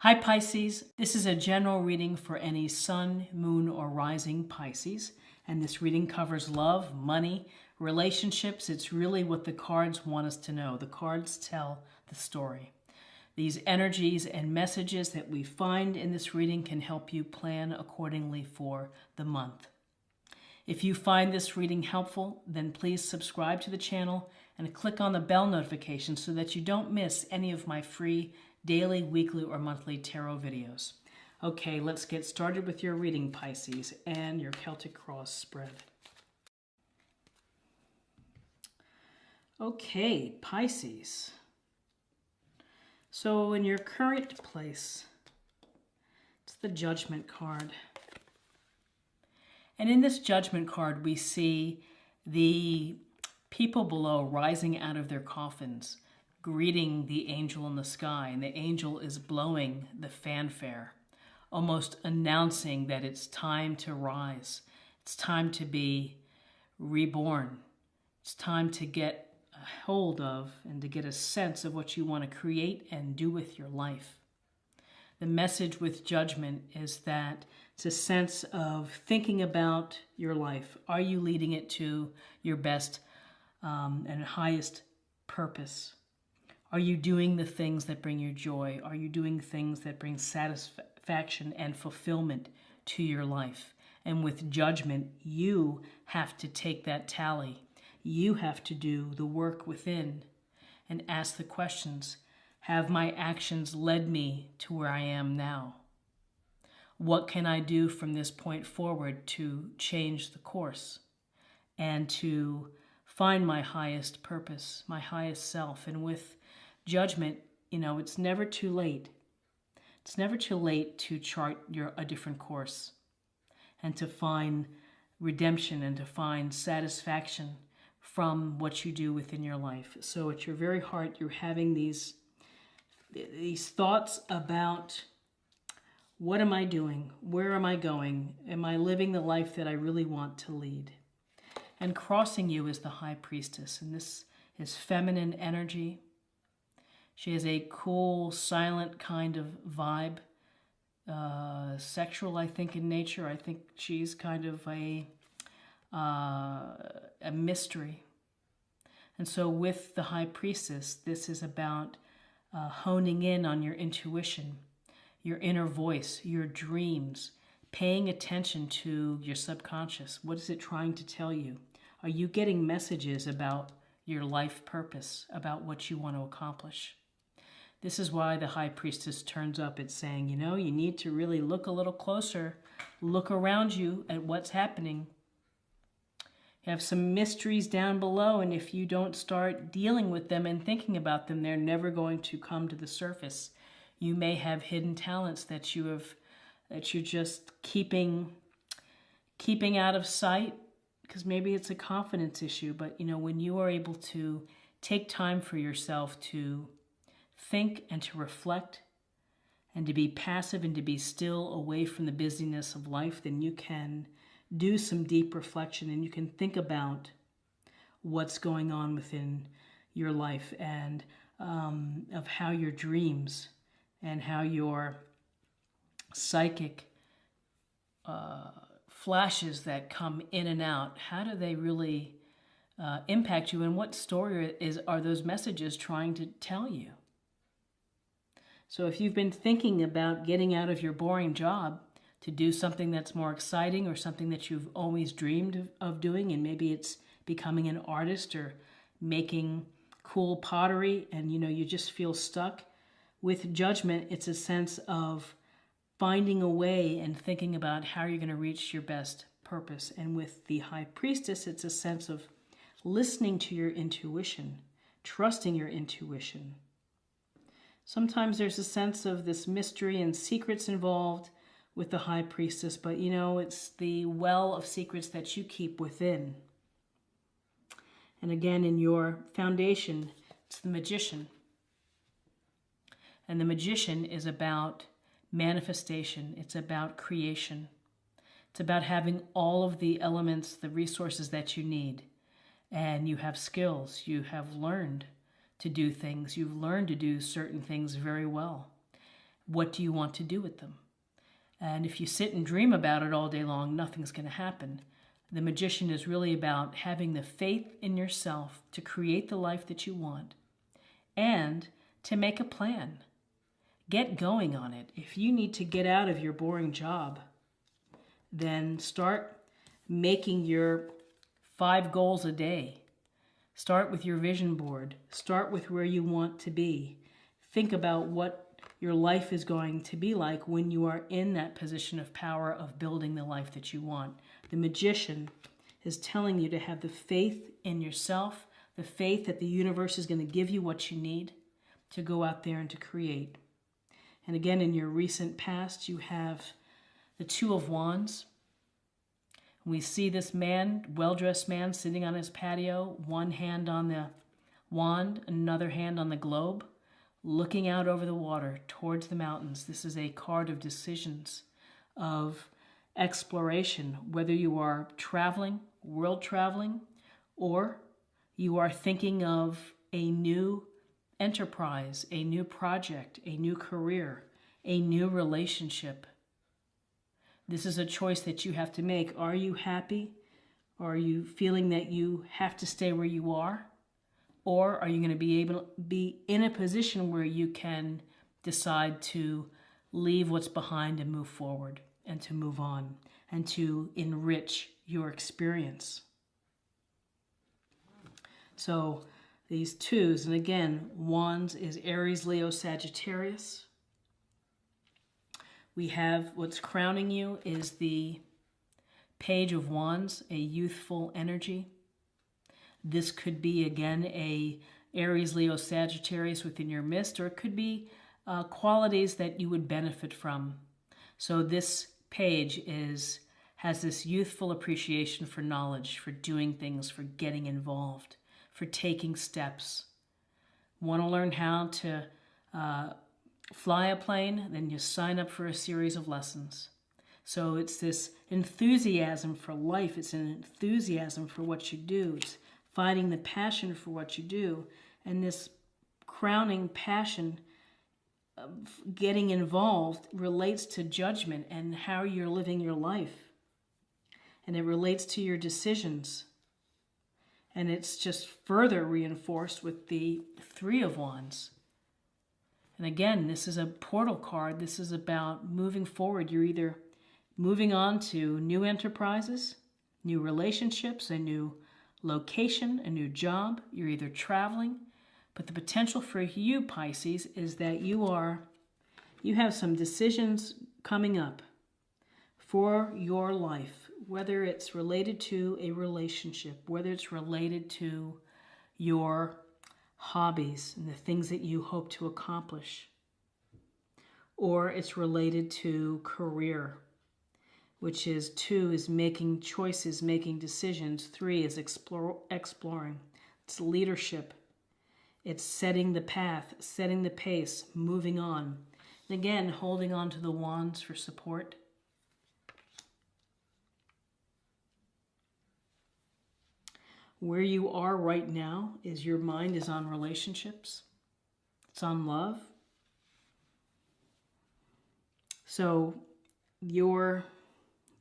Hi Pisces, this is a general reading for any sun, moon, or rising Pisces, and this reading covers love, money, relationships. It's really what the cards want us to know. The cards tell the story. These energies and messages that we find in this reading can help you plan accordingly for the month. If you find this reading helpful, then please subscribe to the channel and click on the bell notification so that you don't miss any of my free daily, weekly, or monthly tarot videos. Okay, let's get started with your reading, Pisces, and your Celtic cross spread. Okay, Pisces. So in your current place, it's the Judgment card. And in this Judgment card, we see the people below rising out of their coffins, greeting the angel in the sky, and the angel is blowing the fanfare, almost announcing that it's time to rise. It's time to be reborn. It's time to get a hold of and to get a sense of what you want to create and do with your life. The message with Judgment is that it's a sense of thinking about your life. Are you leading it to your best and highest purpose? Are you doing the things that bring you joy? Are you doing things that bring satisfaction and fulfillment to your life? And with Judgment, you have to take that tally. You have to do the work within and ask the questions. Have my actions led me to where I am now? What can I do from this point forward to change the course and to find my highest purpose, my highest self? And with Judgment, it's never too late. It's never too late to chart a different course and to find redemption and to find satisfaction from what you do within your life. So at your very heart, you're having these thoughts about, what am I doing? Where am I going? Am I living the life that I really want to lead? And crossing you is the High Priestess, and this is feminine energy. She has a cool, silent kind of vibe, sexual, I think, in nature. I think she's kind of a mystery. And so with the High Priestess, this is about honing in on your intuition, your inner voice, your dreams, paying attention to your subconscious. What is it trying to tell you? Are you getting messages about your life purpose, about what you want to accomplish? This is why the High Priestess turns up. It's saying, you need to really look a little closer, look around you at what's happening. You have some mysteries down below, and if you don't start dealing with them and thinking about them, they're never going to come to the surface. You may have hidden talents that you're just keeping out of sight, because maybe it's a confidence issue. But when you are able to take time for yourself to think and to reflect and to be passive and to be still away from the busyness of life, then you can do some deep reflection and you can think about what's going on within your life and of how your dreams and how your psychic flashes that come in and out, how do they really impact you, and what story are those messages trying to tell you? So if you've been thinking about getting out of your boring job to do something that's more exciting or something that you've always dreamed of doing, and maybe it's becoming an artist or making cool pottery, and you just feel stuck, with Judgment, it's a sense of finding a way and thinking about how you're going to reach your best purpose. And with the High Priestess, it's a sense of listening to your intuition, trusting your intuition. Sometimes there's a sense of this mystery and secrets involved with the High Priestess, but it's the well of secrets that you keep within. And again, in your foundation, it's the Magician. And the Magician is about manifestation. It's about creation. It's about having all of the elements, the resources that you need. And you have skills. You have learned to do things. You've learned to do certain things very well. What do you want to do with them? And if you sit and dream about it all day long, nothing's going to happen. The magician is really about having the faith in yourself to create the life that you want and to make a plan. Get going on it. If you need to get out of your boring job, then start making your 5 goals a day. Start with your vision board. Start with where you want to be. Think about what your life is going to be like when you are in that position of power of building the life that you want. The magician is telling you to have the faith in yourself, the faith that the universe is going to give you what you need to go out there and to create. And again, in your recent past, you have the Two of Wands. We see this man, well-dressed man, sitting on his patio, one hand on the wand, another hand on the globe, looking out over the water towards the mountains. This is a card of decisions, of exploration, whether you are traveling, world traveling, or you are thinking of a new enterprise, a new project, a new career, a new relationship. This is a choice that you have to make. Are you happy? Are you feeling that you have to stay where you are? Or are you going to be able to be in a position where you can decide to leave what's behind and move forward and to move on and to enrich your experience? So these twos, and again, Wands is Aries, Leo, Sagittarius. We have what's crowning you is the Page of Wands, a youthful energy. This could be, again, a Aries, Leo, Sagittarius within your midst, or it could be qualities that you would benefit from. So this page has this youthful appreciation for knowledge, for doing things, for getting involved, for taking steps. Want to learn how to fly a plane? Then you sign up for a series of lessons. So it's this enthusiasm for life. It's an enthusiasm for what you do. It's finding the passion for what you do. And this crowning passion of getting involved relates to judgment and how you're living your life. And it relates to your decisions. And it's just further reinforced with the Three of Wands. And again, this is a portal card. This is about moving forward. You're either moving on to new enterprises, new relationships, a new location, a new job. You're either traveling. But the potential for you, Pisces, is that you have some decisions coming up for your life, whether it's related to a relationship, whether it's related to your hobbies and the things that you hope to accomplish, or it's related to career, which is 2 is making choices, making decisions. 3 is exploring. It's leadership. It's setting the path, setting the pace, moving on. And again, holding on to the wands for support. Where you are right now is your mind is on relationships. It's on love. So your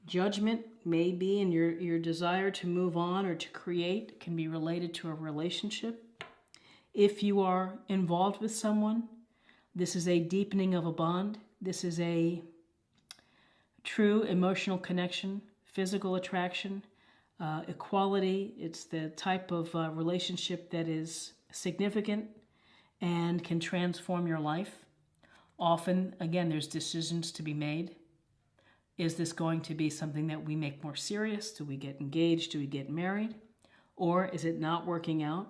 judgment may be, and your desire to move on or to create can be related to a relationship. If you are involved with someone, this is a deepening of a bond. This is a true emotional connection, physical attraction, equality. It's the type of relationship that is significant and can transform your life. Often, again, there's decisions to be made. Is this going to be something that we make more serious? Do we get engaged? Do we get married? Or is it not working out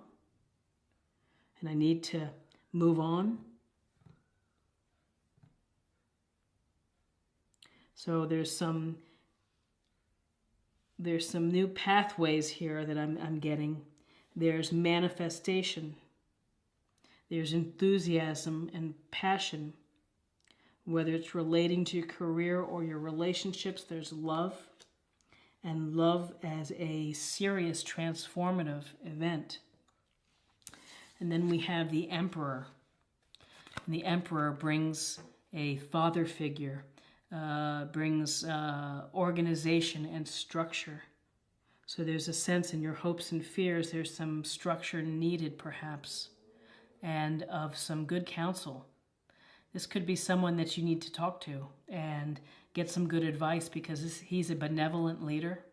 and I need to move on? So there's some new pathways here that I'm getting. There's manifestation. There's enthusiasm and passion. Whether it's relating to your career or your relationships, there's love. And love as a serious transformative event. And then we have the Emperor. And the Emperor brings a father figure, brings organization and structure. So there's a sense in your hopes and fears, there's some structure needed perhaps, and of some good counsel. This could be someone that you need to talk to and get some good advice, because he's a benevolent leader.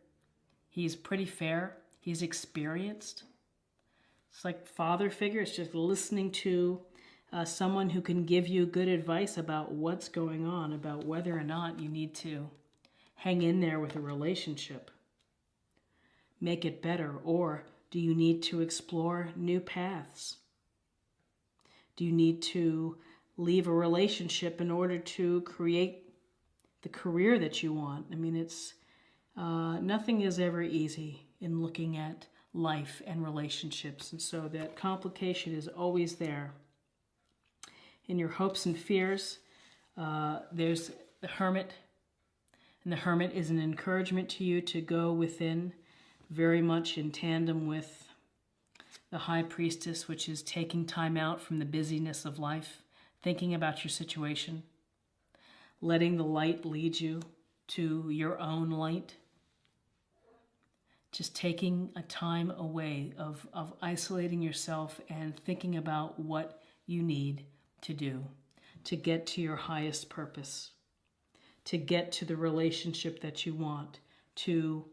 He's pretty fair. He's experienced. It's like father figure. It's just listening to someone who can give you good advice about what's going on, about whether or not you need to hang in there with a relationship, make it better, or do you need to explore new paths? Do you need to leave a relationship in order to create the career that you want? I mean, it's nothing is ever easy in looking at life and relationships, and so that complication is always there. In your hopes and fears, there's the Hermit, and the Hermit is an encouragement to you to go within, very much in tandem with the High Priestess, which is taking time out from the busyness of life, thinking about your situation, letting the light lead you to your own light, just taking a time away of isolating yourself and thinking about what you need to do to get to your highest purpose, to get to the relationship that you want, to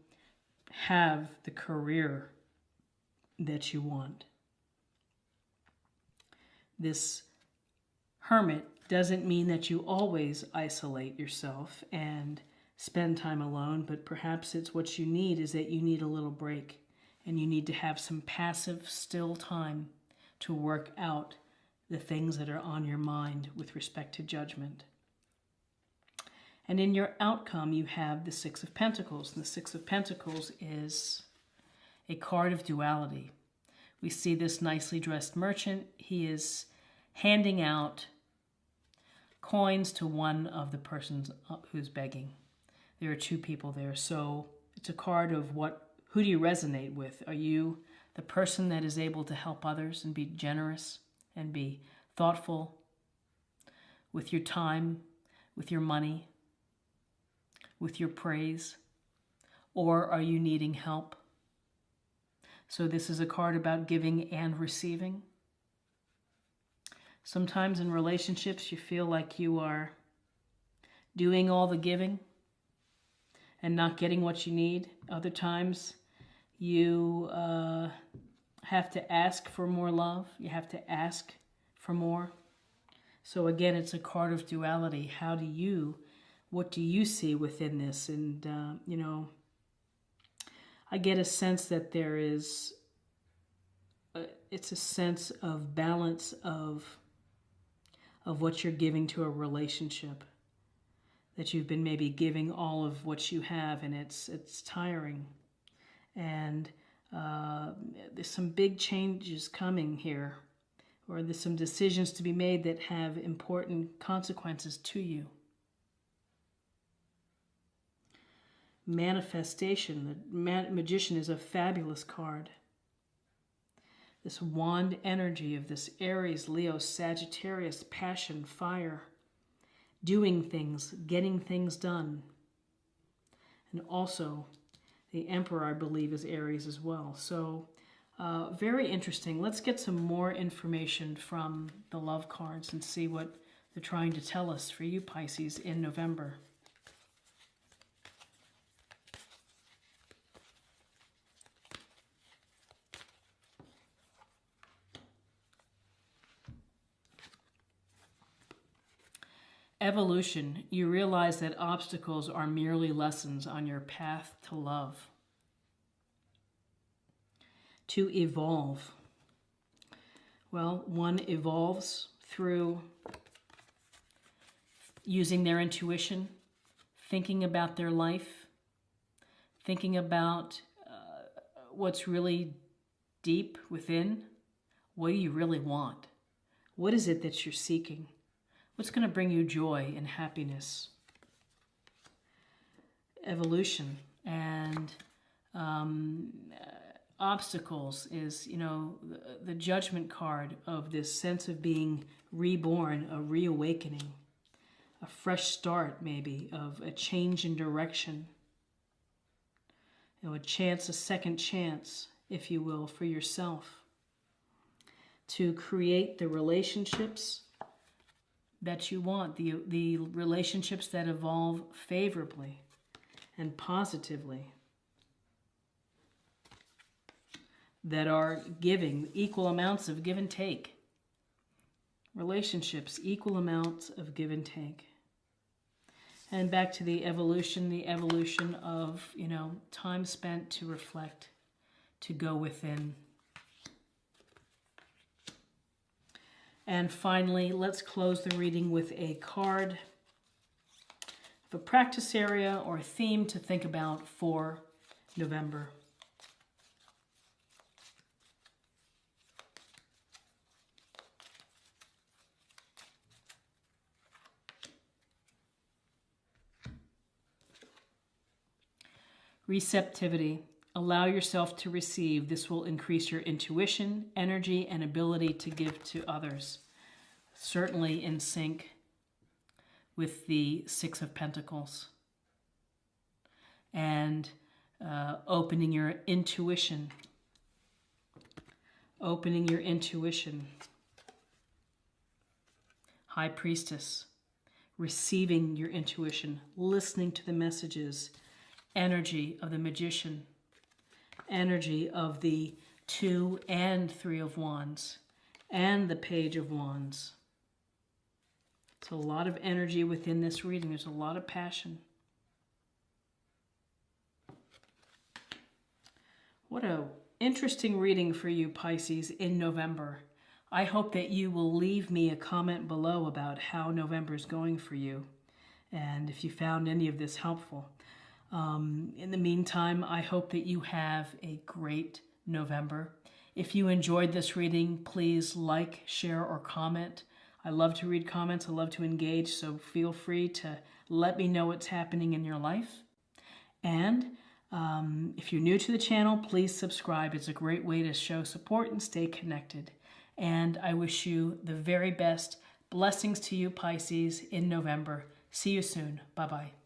have the career that you want. This Hermit doesn't mean that you always isolate yourself and spend time alone, but perhaps it's what you need is that you need a little break, and you need to have some passive, still time to work out the things that are on your mind with respect to judgment. And in your outcome, you have the Six of Pentacles. And the Six of Pentacles is a card of duality. We see this nicely dressed merchant. He is handing out coins to one of the persons who's begging. There are two people there. So it's a card of who do you resonate with? Are you the person that is able to help others and be generous and be thoughtful with your time, with your money, with your praise? Or are you needing help? So this is a card about giving and receiving. Sometimes in relationships you feel like you are doing all the giving and not getting what you need. Other times you have to ask for more love. You have to ask for more. So again, it's a card of duality. What do you see within this? And, I get a sense that there is, it's a sense of balance of what you're giving to a relationship, that you've been maybe giving all of what you have, and it's tiring. And there's some big changes coming here, or there's some decisions to be made that have important consequences to you. Manifestation. The Magician is a fabulous card. This wand energy of this Aries, Leo, Sagittarius, passion, fire, doing things, getting things done. And also, the Emperor, I believe, is Aries as well. So, very interesting. Let's get some more information from the love cards and see what they're trying to tell us for you, Pisces, in November. Evolution. You realize that obstacles are merely lessons on your path to love. To evolve. Well, one evolves through using their intuition, thinking about their life, thinking about what's really deep within. What do you really want? What is it that you're seeking? What's going to bring you joy and happiness? Evolution. And obstacles is, the judgment card of this sense of being reborn, a reawakening. a fresh start maybe, of a change in direction. A second chance, if you will, for yourself to create the relationships that you want, the relationships that evolve favorably and positively, that are giving, equal amounts of give and take. Relationships, equal amounts of give and take. And back to the evolution of, time spent to reflect, to go within. And finally, let's close the reading with a card of a practice area or a theme to think about for November. Receptivity. Allow yourself to receive. This will increase your intuition, energy, and ability to give to others. Certainly in sync with the Six of Pentacles. And opening your intuition. Opening your intuition. High Priestess. Receiving your intuition. Listening to the messages. Energy of the Magician. Energy of the Two and Three of Wands. And the Page of Wands. It's a lot of energy within this reading. There's a lot of passion. What an interesting reading for you, Pisces, in November. I hope that you will leave me a comment below about how November is going for you, and if you found any of this helpful. In the meantime, I hope that you have a great November. If you enjoyed this reading, please like, share, or comment. I love to read comments. I love to engage, so feel free to let me know what's happening in your life. And if you're new to the channel, please subscribe. It's a great way to show support and stay connected. And I wish you the very best. Blessings to you, Pisces, in November. See you soon. Bye-bye.